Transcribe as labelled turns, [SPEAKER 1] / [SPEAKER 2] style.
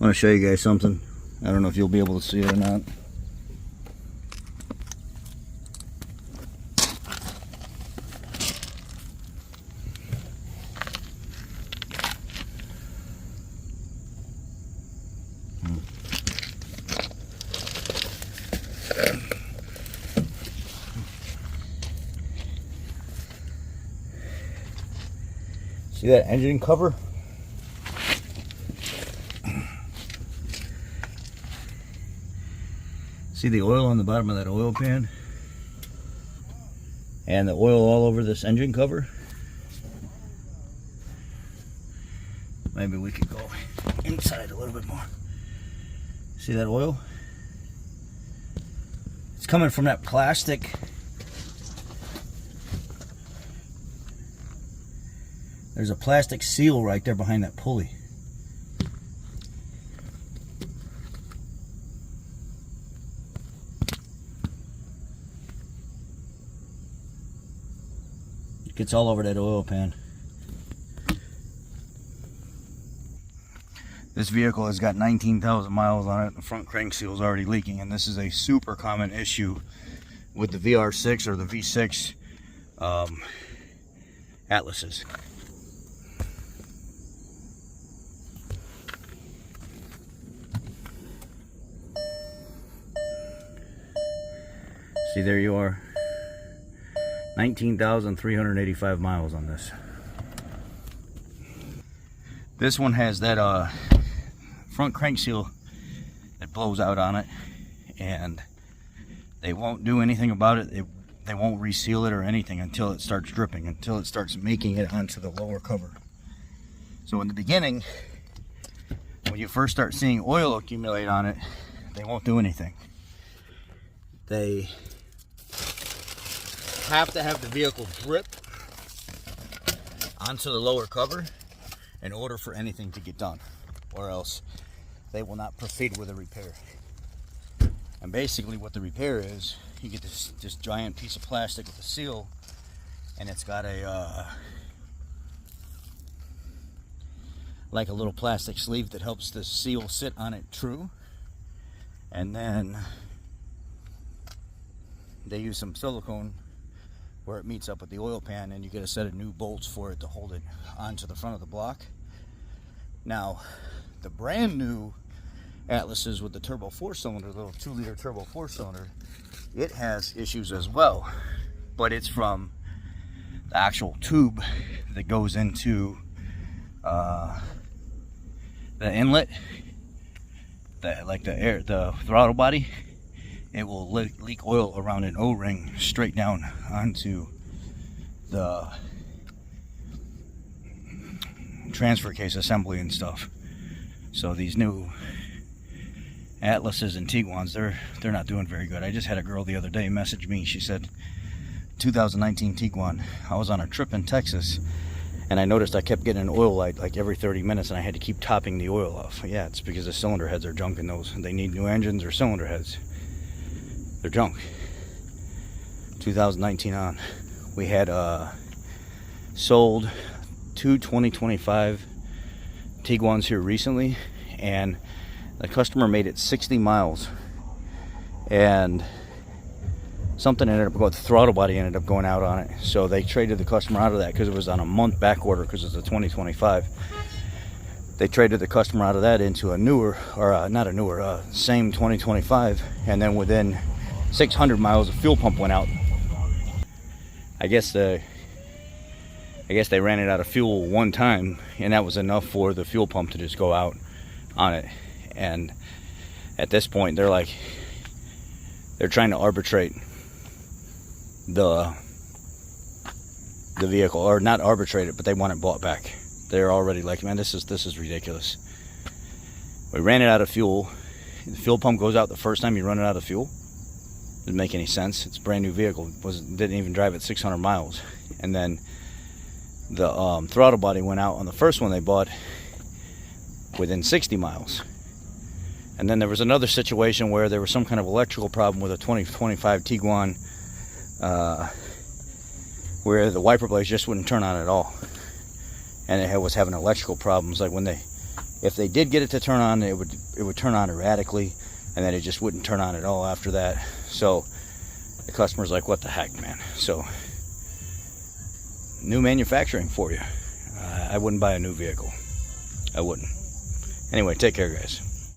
[SPEAKER 1] I want to show you guys something. I don't know if you'll be able to see it or not. See that engine cover? See the oil on the bottom of that oil pan? And the oil all over this engine cover? Maybe we could go inside a little bit more. See that oil? It's coming from that plastic. There's a plastic seal right there behind that pulley. It gets all over that oil pan. This vehicle has got 19,000 miles on it. The front crank seal is already leaking, and this is a super common issue with the VR6 or the V6 Atlases. See, there you are. 19,385 miles on this. This one has that front crank seal that blows out on it, and they won't do anything about it. They won't reseal it or anything until it starts dripping, until it starts making it onto the lower cover. So in the beginning, when you first start seeing oil accumulate on it, they won't do anything. They have to have the vehicle drip onto the lower cover in order for anything to get done, or else they will not proceed with a repair. And basically what the repair is, you get this giant piece of plastic with a seal, and it's got a like a little plastic sleeve that helps the seal sit on it true, and then they use some silicone where it meets up with the oil pan, and you get a set of new bolts for it to hold it onto the front of the block. Now, the brand new Atlases with the turbo 4-cylinder, the little 2-liter turbo 4-cylinder, it has issues as well, but it's from the actual tube that goes into the inlet, the throttle body. It will leak oil around an O-ring straight down onto the transfer case assembly and stuff. So these new Atlases and Tiguans, they're not doing very good. I just had a girl the other day message me. She said, 2019 Tiguan. I was on a trip in Texas, and I noticed I kept getting an oil light like every 30 minutes, and I had to keep topping the oil off. Yeah, it's because the cylinder heads are junk in those. They need new engines or cylinder heads. They're junk. 2019 on. We had sold two 2025 Tiguans here recently, and the customer made it 60 miles, and something ended up going, the throttle body ended up going out on it. So they traded the customer out of that because it was on a month back order because it's a 2025. They traded the customer out of that into a newer, or not a newer, same 2025, and then within 600 miles, the fuel pump went out. I guess they ran it out of fuel one time, and that was enough for the fuel pump to just go out on it. And at this point, they're trying to arbitrate the vehicle, or not arbitrate it, but they want it bought back. They're already like, man, this is ridiculous. We ran it out of fuel. The fuel pump goes out the first time you run it out of fuel. Doesn't make any sense. It's a brand new vehicle. Didn't even drive it 600 miles. And then the throttle body went out on the first one they bought within 60 miles. And then there was another situation where there was some kind of electrical problem with a 2025 Tiguan, where the wiper blades just wouldn't turn on at all, and it was having electrical problems. Like when they If they did get it to turn on, it would turn on erratically, and then it just wouldn't turn on at all after that. So the customer's like, what the heck, man? So new manufacturing for you. I wouldn't buy a new vehicle. I wouldn't. Anyway, take care, guys.